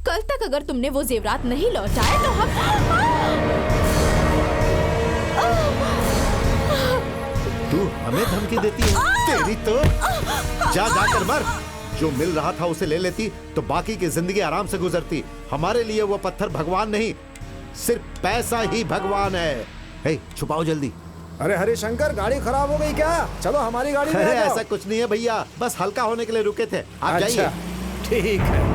कल तक अगर तुमने वो जेवरात नहीं लौटाए तो हम तू हमें धमकी देती है? तेरी तो जा जाकर मर। जो मिल रहा था उसे ले लेती तो बाकी की जिंदगी आराम से गुजरती। हमारे लिए वो पत्थर भगवान नहीं, सिर्फ पैसा ही भगवान है। हे, छुपाओ जल्दी। अरे हरिशंकर, गाड़ी खराब हो गई क्या? चलो हमारी गाड़ी में अरे आ जाओ। ऐसा कुछ नहीं है भैया, बस हल्का होने के लिए रुके थे। आप जाइए। ठीक है।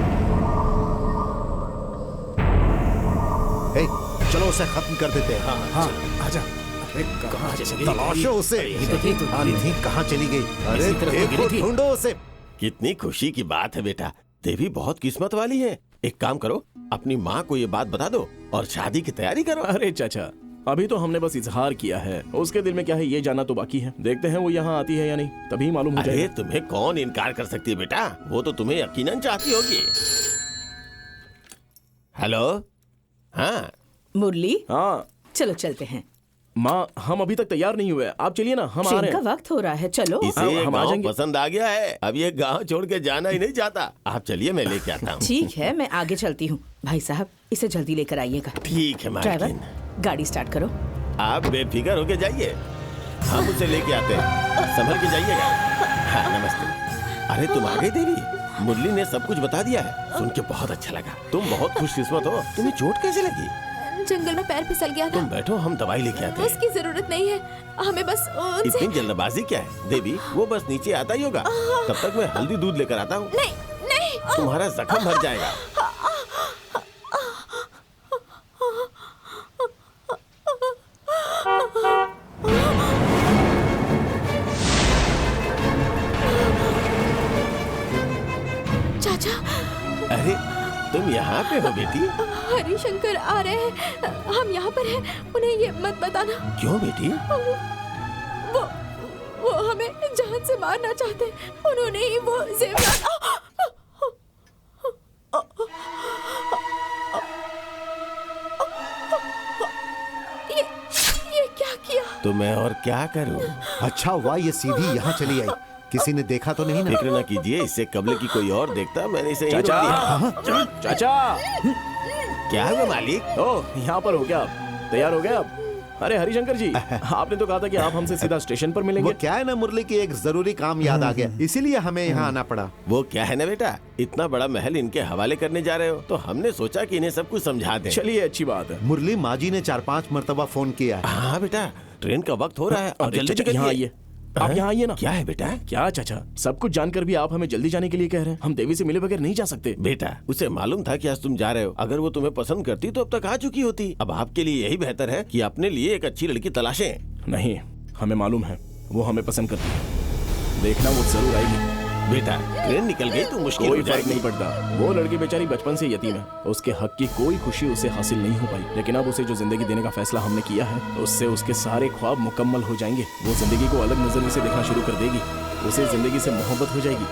हे, चलो उसे खत्म कर देते हैं। हाँ, आजा। अरे कहाँ तलाशो उसे। आंधी कहाँ चली गई? अरे देखो, ढूंढो उसे। कितनी खुशी की बात है बेटा, देवी बहुत किस्मत वाली है। एक काम करो, अपनी माँ को ये बात बता दो और शादी की तैयारी करो। अरे चाचा, अभी तो हमने बस इजहार किया है, उसके दिल में क्या है ये जानना तो बाकी है। देखते हैं वो यहाँ आती है या नहीं, तभी मालूम हो अरे जाएगा। तुम्हें कौन इनकार कर सकती है बेटा, वो तो तुम्हें यकीनन चाहती होगी। हेलो, हाँ मुरली, हाँ चलो चलते हैं। माँ, हम अभी तक तैयार नहीं हुए, आप चलिए ना, हम आ ट्रेन रहे का हैं। वक्त हो रहा है, चलो। इसे हम आ गाँव जाएंगे। पसंद आ गया है, अब ये गांव छोड़ के जाना ही नहीं चाहता। आप चलिए, मैं लेके आता हूँ। ठीक है, मैं आगे चलती हूँ। भाई साहब, इसे जल्दी लेकर आइएगा। ठीक है ड्राइवर, मालकिन, गाड़ी स्टार्ट करो। आप बेफिक्र होके जाइए, हम उसे लेके आते हैं, संभल के जाइएगा। हाँ, नमस्ते। अरे तुम आ गई देवी, मुरली ने सब कुछ बता दिया है। सुन के बहुत अच्छा लगा, तुम बहुत खुशकिस्मत हो। तुम्हें चोट कैसे लगी? जंगल में पैर फिसल गया था। तुम बैठो, हम दवाई लेके आते हैं। उसकी जरूरत नहीं है, हमें बस उनसे। इतनी जल्दबाजी क्या है देवी, वो बस नीचे आता ही होगा। तब तक मैं हल्दी दूध लेकर आता हूँ। नहीं नहीं, तुम्हारा जख्म भर जाएगा। चाचा, अरे तुम यहाँ पे हो बेटी? हरिशंकर आ रहे हैं, हम यहाँ पर हैं, उन्हें ये मत बताना। क्यों बेटी? वो हमें जान से मारना चाहते हैं, उन्होंने ही वो जेवरात। ये क्या किया? तो मैं और क्या करूँ? अच्छा हुआ ये सीधी यहाँ चली आई, किसी ने देखा तो नहीं ना? फिक्र न कीजिए, इससे कबल की कोई और देखता, मैंने इसे यहीं चाचा, रोक दिया। चाचा, क्या हुआ मालिक? ओ यहाँ पर हो क्या आप? तैयार हो गए आप? अरे हरिशंकर जी, आपने तो कहा था कि आप हमसे सीधा स्टेशन पर मिलेंगे। वो क्या है ना मुरली की एक जरूरी काम याद आ गया, इसीलिए हमें यहाँ आना पड़ा। वो क्या है ना बेटा, इतना बड़ा महल इनके हवाले करने जा रहे हो, तो हमने सोचा कि इन्हें सब कुछ समझा दें। चलिए, अच्छी बात है। मुरली माँ जी ने 4-5 मरतबा फोन किया है। हाँ बेटा, ट्रेन का वक्त हो रहा है, अब अरे जल्दी चाचा, यहाँ निकलिए। आइए, आप यहाँ आइए ना। क्या है बेटा? क्या चाचा, सब कुछ जानकर भी आप हमें जल्दी जाने के लिए कह रहे हैं? हम देवी से मिले बगैर नहीं जा सकते। बेटा, उसे मालूम था कि आज तुम जा रहे हो। अगर वो तुम्हें पसंद करती तो अब तक आ चुकी होती। अब आपके लिए यही बेहतर है कि अपने लिए एक अच्छी लड़की तलाशें। नहीं, हमें मालूम है वो हमें पसंद करती है। देखना, वो जरूर आएगी। बेटा, ट्रेन निकल गई तो मुश्किल कोई हो फर्क जाएगी। नहीं पड़ता, वो लड़की बेचारी बचपन से यतीम है, उसके हक की कोई खुशी उसे हासिल नहीं हो पाई। लेकिन अब उसे जो जिंदगी देने का फैसला हमने किया है, उससे उसके सारे ख्वाब मुकम्मल हो जाएंगे। वो जिंदगी को अलग नजरिए से देखना शुरू कर देगी, उसे जिंदगी से मोहब्बत हो जाएगी।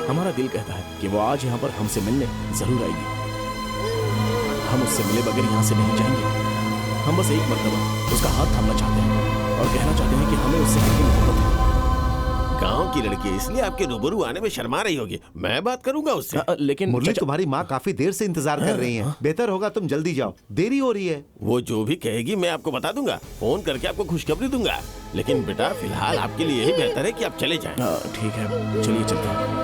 हमारा दिल कहता है कि वो आज यहाँ पर हमसे मिलने जरूर आएगी। हम उससे मिले बगैर यहाँ से नहीं जाएंगे। हम बस एक मर्तबा उसका हाथ थामना चाहते हैं और कहना चाहते हैं कि हमें उससे कितनी मोहब्बत है। गांव की लड़की है, इसलिए आपके रूबरू आने में शर्मा रही होगी। मैं बात करूंगा उससे। लेकिन मुरली, तुम्हारी माँ काफी देर से इंतजार कर रही हैं। बेहतर होगा तुम जल्दी जाओ, देरी हो रही है। वो जो भी कहेगी मैं आपको बता दूंगा, फोन करके आपको खुशखबरी दूंगा। लेकिन बेटा, फिलहाल आपके लिए यही बेहतर है कि आप चले जाएं। ठीक है, चलिए चलते हैं।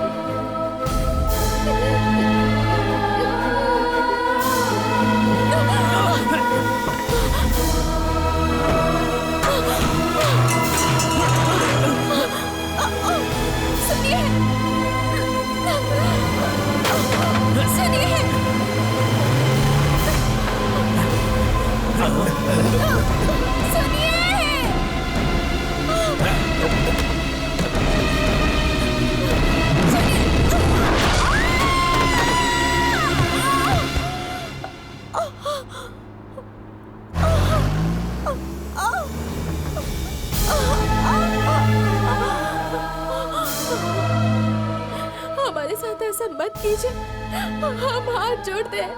हमारे साथ ऐसा मत कीजिए, हम हाथ जोड़ते हैं,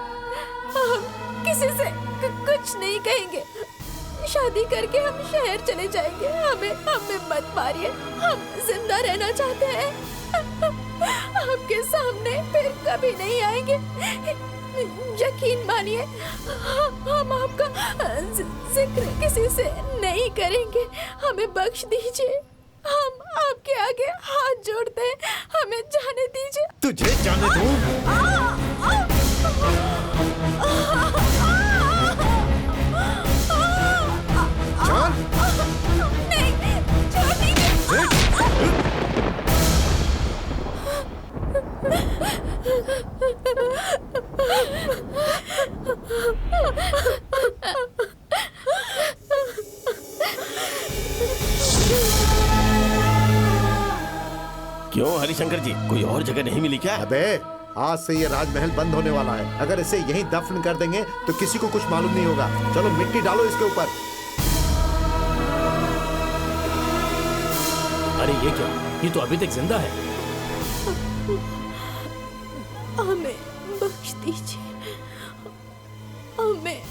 हम किसी से कुछ नहीं कहेंगे। शादी करके हम शहर चले जाएंगे, हमें मत मारिए, हम जिंदा रहना चाहते हैं। आपके सामने फिर कभी नहीं आएंगे। यकीन मानिए, हम आपका जिक्र किसी से नहीं करेंगे। हमें बख्श दीजिए, हम आपके आगे हाथ जोड़ते हैं, हमें जाने दीजिए। तुझे जाने दूं? चल। नहीं, छोड़ दीजिए। क्यों हरिशंकर जी, कोई और जगह नहीं मिली क्या? अबे आज से ये राजमहल बंद होने वाला है। अगर इसे यहीं दफन कर देंगे तो किसी को कुछ मालूम नहीं होगा। चलो मिट्टी डालो इसके ऊपर। अरे ये क्या, ये तो अभी तक जिंदा है। हमें बख्श दीजिए, हमें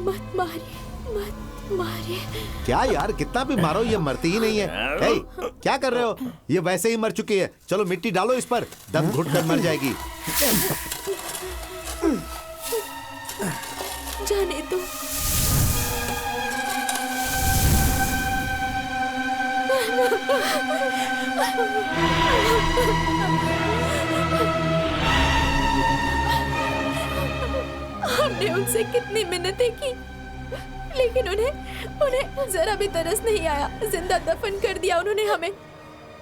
मत मारिए, मत मारिए। क्या यार, कितना भी मारो ये मरती ही नहीं है। हे, क्या कर रहे हो? ये वैसे ही मर चुकी है। चलो मिट्टी डालो इस पर, दम घुट कर मर जाएगी। जाने दो। हमने उनसे कितनी मिन्नतें की, लेकिन उन्हें जरा भी तरस नहीं आया। जिंदा दफन कर दिया उन्होंने हमें।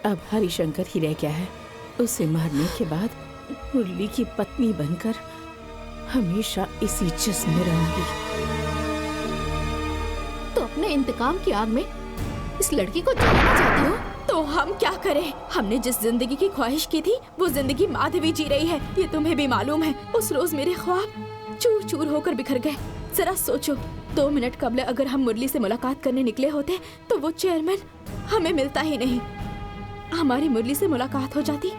अब हरिशंकर ही रह गया है। उसे मारने के बाद मुरली की पत्नी बनकर हमेशा इसी जिस्म में रहूंगी। तो अपने इंतकाम की आग में इस लड़की को जलाना चाहती हो? तो हम क्या करें? हमने जिस जिंदगी की ख्वाहिश की थी वो जिंदगी माधवी जी रही है, ये तुम्हें भी मालूम है। उस रोज मेरे ख्वाब चूर चूर होकर बिखर गए। जरा सोचो, 2 मिनट कबल अगर हम मुरली से मुलाकात करने निकले होते तो वो चेयरमैन हमें मिलता ही नहीं। हमारी मुरली से मुलाकात हो जाती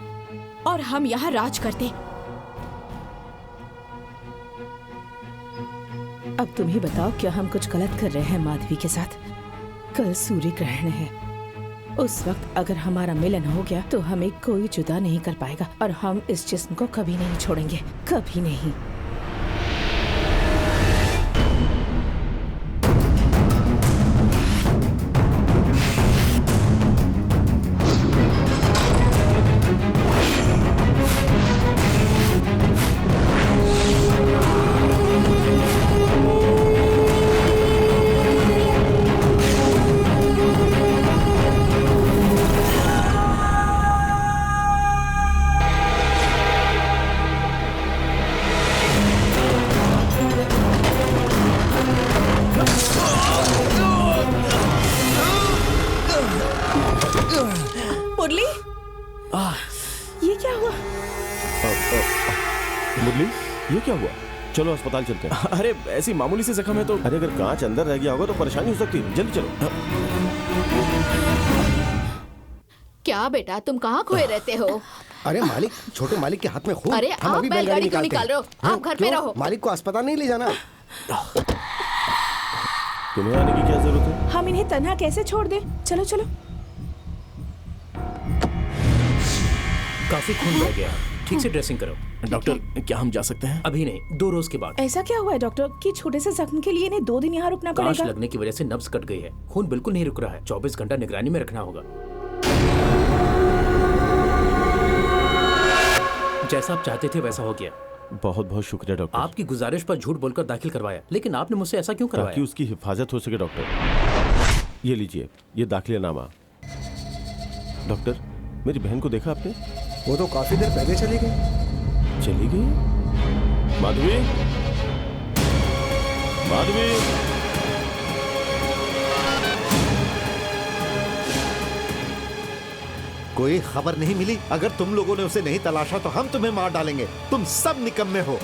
और हम यहाँ राज करते। अब तुम ही बताओ, क्या हम कुछ गलत कर रहे हैं माधवी के साथ? कल सूर्य ग्रहण है। उस वक्त अगर हमारा मिलन हो गया तो हमें कोई जुदा नहीं कर पाएगा और हम इस जिस्म को कभी नहीं छोड़ेंगे, कभी नहीं। मुरली, ये क्या हुआ? मुरली, ये क्या हुआ? चलो अस्पताल चलते हैं। अरे ऐसी मामूली सी जख्म है तो। अरे अगर कांच अंदर रह गया होगा तो परेशानी हो सकती है। जल्दी चलो। क्या बेटा, तुम कहाँ खोए रहते हो? अरे मालिक, छोटे मालिक के हाथ में खून। अरे हम आप अभी बैलगाड़ी क्यों निकाल रहे हो? हाँ, आप घर पे क्यों? रहो। मालिक को अस्पताल नहीं ले जाना। तुम्हें आने की क्या जरूरत है? हम इन्हें तन्हा कैसे छोड़ दें? चलो चलो। काफी खून बह गया, ठीक से ड्रेसिंग करो। डॉक्टर, क्या हम जा सकते हैं? अभी नहीं, 2 रोज के बाद। ऐसा क्या हुआ है डॉक्टर कि छोटे से जख्म के लिए इन्हें 2 दिन यहाँ रुकना कांच पड़ेगा? लगने की वजह से नब्ज कट गई है, खून बिल्कुल नहीं रुक रहा है। 24 घंटा निगरानी में रखना होगा। जैसा आप चाहते थे वैसा हो गया। बहुत बहुत शुक्रिया डॉक्टर। आपकी गुजारिश पर झूठ बोलकर दाखिल करवाया, लेकिन आपने मुझसे ऐसा क्यों ताकि करवाया? उसकी हिफाजत हो सके डॉक्टर। ये लीजिए, ये दाखिलेनामा। डॉक्टर, मेरी बहन को देखा आपने? वो तो काफी देर पहले चली गई। चली गई? माधवी, माधवी, कोई खबर नहीं मिली? अगर तुम लोगों ने उसे नहीं तलाशा तो हम तुम्हें मार डालेंगे। तुम सब निकम्मे हो।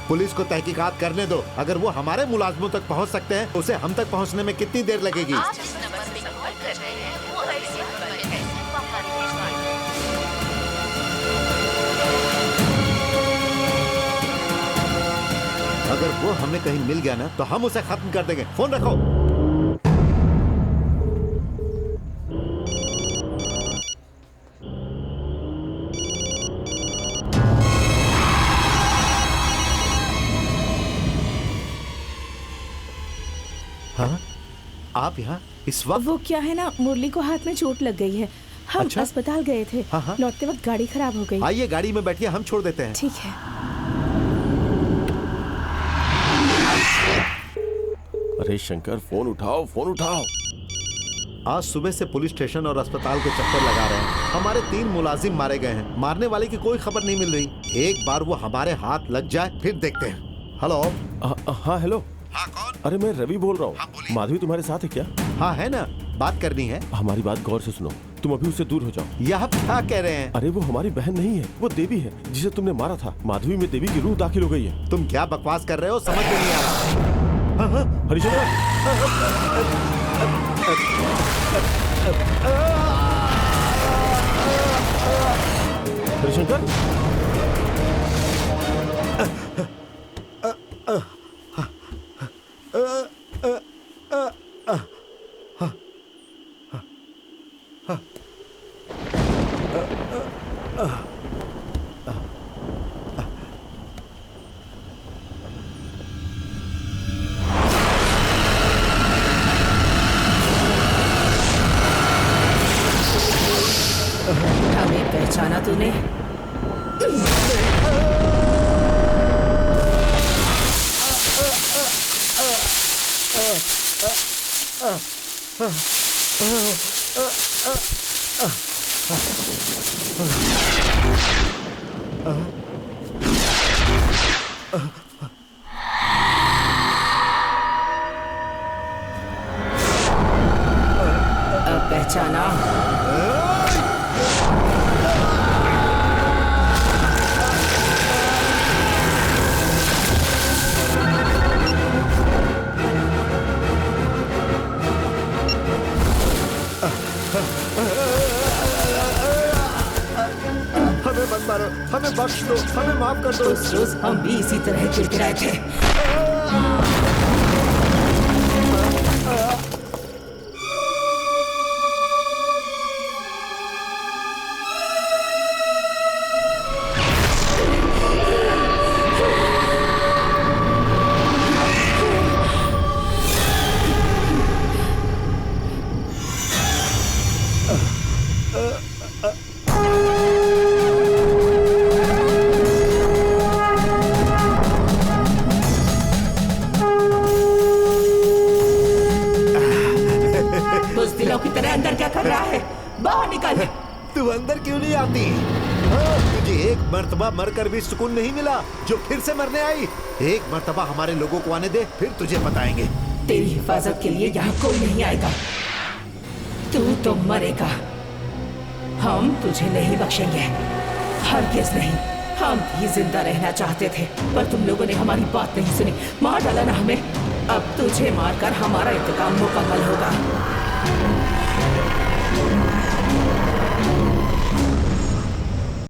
पुलिस को तहकीकात करने दो। अगर वो हमारे मुलाजमों तक पहुंच सकते हैं, उसे हम तक पहुंचने में कितनी देर लगेगी? अगर वो हमें कहीं मिल गया ना तो हम उसे खत्म कर देंगे। फोन रखो। आप यहाँ इस वक्त? वो क्या है ना, मुरली को हाथ में चोट लग गई है। हम अच्छा? अस्पताल गए थे। हाँ। लौटते वक्त गाड़ी खराब हो गई। आइए गाड़ी में बैठिए, हम छोड़ देते हैं। ठीक है। अरे शंकर, फोन उठाओ, फोन उठाओ। आज सुबह से पुलिस स्टेशन और अस्पताल के चक्कर लगा रहे हैं। हमारे 3 मुलाजिम मारे गए हैं। मारने वाले की कोई खबर नहीं मिल रही। एक बार वो हमारे हाथ लग जाए फिर देखते हैं। हेलो। हाँ हेलो। हाँ कौन? अरे मैं रवि बोल रहा हाँ, हूँ। बोलिए। माधवी तुम्हारे साथ है क्या? हाँ है ना, बात करनी है। हमारी बात गौर से सुनो, तुम अभी उससे दूर हो जाओ। यह आप क्या कह रहे हैं? अरे वो हमारी बहन नहीं है, वो देवी है जिसे तुमने मारा था। माधवी में देवी की रूह दाखिल हो गई है। तुम क्या बकवास कर रहे हो, समझ में नहीं आ रहा। हरिशंकर, हरिशंकर, हमें पहचाना तूने? पहचाना? हमें मत मारो, हमें बख्श दो, हमें माफ कर दो। उस रोज हम भी इसी तरह गिड़गिड़ाए थे। बुज़दिलों की तरह अंदर क्या कर रहा है? बाहर निकल। तू अंदर क्यों नहीं आती? हाँ, तुझे एक मर्तबा मरकर भी सुकून नहीं मिला जो फिर से मरने आई। एक मर्तबा हमारे लोगों को आने दे, फिर तुझे बताएंगे। तेरी हिफाजत के लिए यहाँ कोई नहीं आएगा। तू तो मरेगा। हम तुझे नहीं बख्शेंगे, हरगिज़ नहीं। हम भी जिंदा रहना चाहते थे, पर तुम लोगों ने हमारी बात नहीं सुनी, मार डाला ना हमें। अब तुझे मारकर हमारा इंतकाम मुकम्मल होगा।